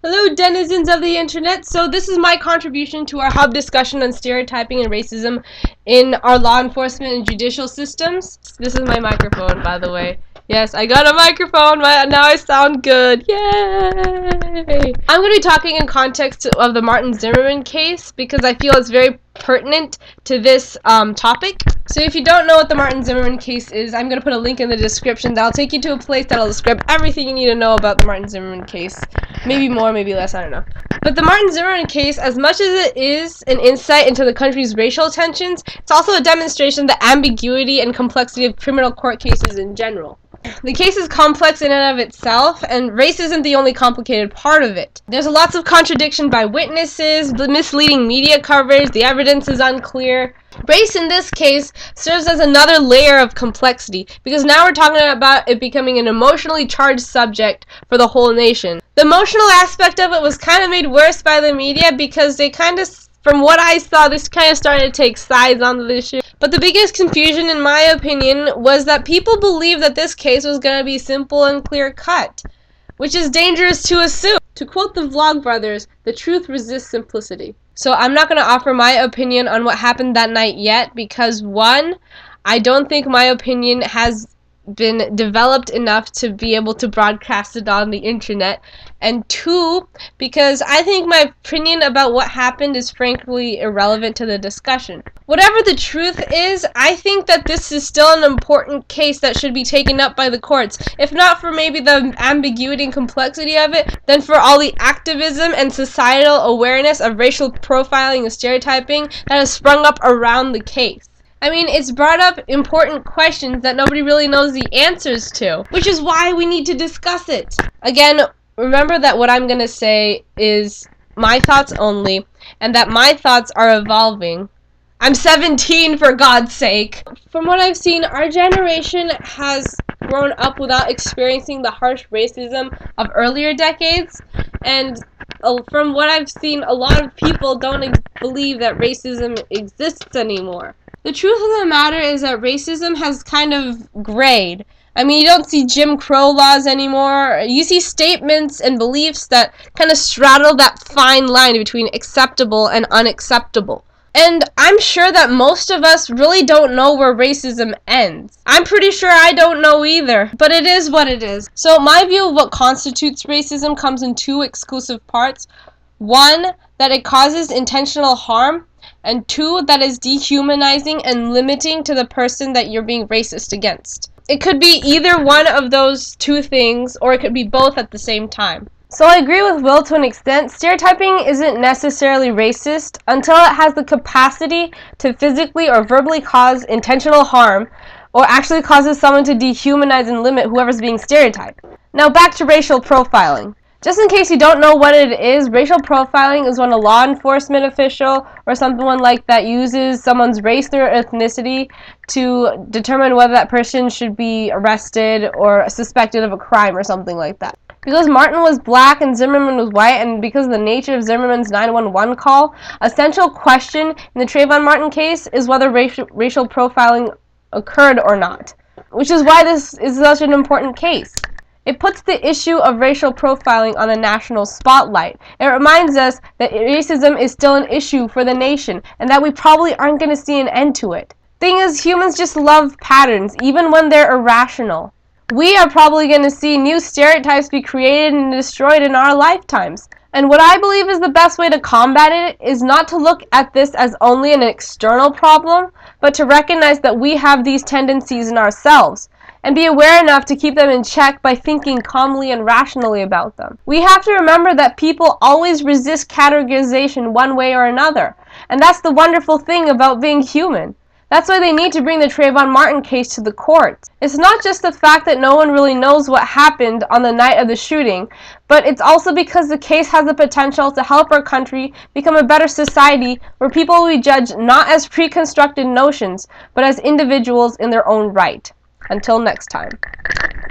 Hello, denizens of the internet. So this is my contribution to our hub discussion on stereotyping and racism in our law enforcement and judicial systems. This is my microphone, by the way. Yes, I got a microphone. Now I sound good. Yay! I'm going to be talking in context of the Martin Zimmerman case because I feel it's very pertinent to this topic. So if you don't know what the Martin Zimmerman case is, I'm going to put a link in the description that'll take you to a place that'll describe everything you need to know about the Martin Zimmerman case. Maybe more, maybe less, I don't know. But the Martin Zimmerman case, as much as it is an insight into the country's racial tensions, it's also a demonstration of the ambiguity and complexity of criminal court cases in general. The case is complex in and of itself, and race isn't the only complicated part of it. There's lots of contradiction by witnesses, the misleading media coverage, the evidence is unclear. Race in this case serves as another layer of complexity, because now we're talking about it becoming an emotionally charged subject for the whole nation. The emotional aspect of it was kind of made worse by the media because they kind of, from what I saw, this kind of started to take sides on the issue. But the biggest confusion, in my opinion, was that people believed that this case was going to be simple and clear-cut, which is dangerous to assume. To quote the Vlogbrothers, the truth resists simplicity. So I'm not going to offer my opinion on what happened that night yet because, one, I don't think my opinion has been developed enough to be able to broadcast it on the internet, and two, because I think my opinion about what happened is frankly irrelevant to the discussion. Whatever the truth is, I think that this is still an important case that should be taken up by the courts, if not for maybe the ambiguity and complexity of it, then for all the activism and societal awareness of racial profiling and stereotyping that has sprung up around the case. I mean, it's brought up important questions that nobody really knows the answers to, which is why we need to discuss it. Again, remember that what I'm going to say is my thoughts only, and that my thoughts are evolving. I'm 17, for God's sake. From what I've seen, our generation has grown up without experiencing the harsh racism of earlier decades, and from what I've seen, a lot of people don't believe that racism exists anymore. The truth of the matter is that racism has kind of grayed. I mean, you don't see Jim Crow laws anymore. You see statements and beliefs that kind of straddle that fine line between acceptable and unacceptable. And I'm sure that most of us really don't know where racism ends. I'm pretty sure I don't know either, but it is what it is. So my view of what constitutes racism comes in two exclusive parts. One, that it causes intentional harm, and two, that is dehumanizing and limiting to the person that you're being racist against. It could be either one of those two things, or it could be both at the same time. So I agree with Will to an extent. Stereotyping isn't necessarily racist until it has the capacity to physically or verbally cause intentional harm, or actually causes someone to dehumanize and limit whoever's being stereotyped. Now back to racial profiling. Just in case you don't know what it is, racial profiling is when a law enforcement official or someone like that uses someone's race or ethnicity to determine whether that person should be arrested or suspected of a crime or something like that. Because Martin was black and Zimmerman was white, and because of the nature of Zimmerman's 911 call, a central question in the Trayvon Martin case is whether racial profiling occurred or not, which is why this is such an important case. It puts the issue of racial profiling on the national spotlight. It reminds us that racism is still an issue for the nation, and that we probably aren't going to see an end to it. Thing is, humans just love patterns, even when they're irrational. We are probably going to see new stereotypes be created and destroyed in our lifetimes. And what I believe is the best way to combat it is not to look at this as only an external problem, but to recognize that we have these tendencies in ourselves, and be aware enough to keep them in check by thinking calmly and rationally about them. We have to remember that people always resist categorization one way or another, and that's the wonderful thing about being human. That's why they need to bring the Trayvon Martin case to the courts. It's not just the fact that no one really knows what happened on the night of the shooting, but it's also because the case has the potential to help our country become a better society where people will be judged not as pre-constructed notions, but as individuals in their own right. Until next time.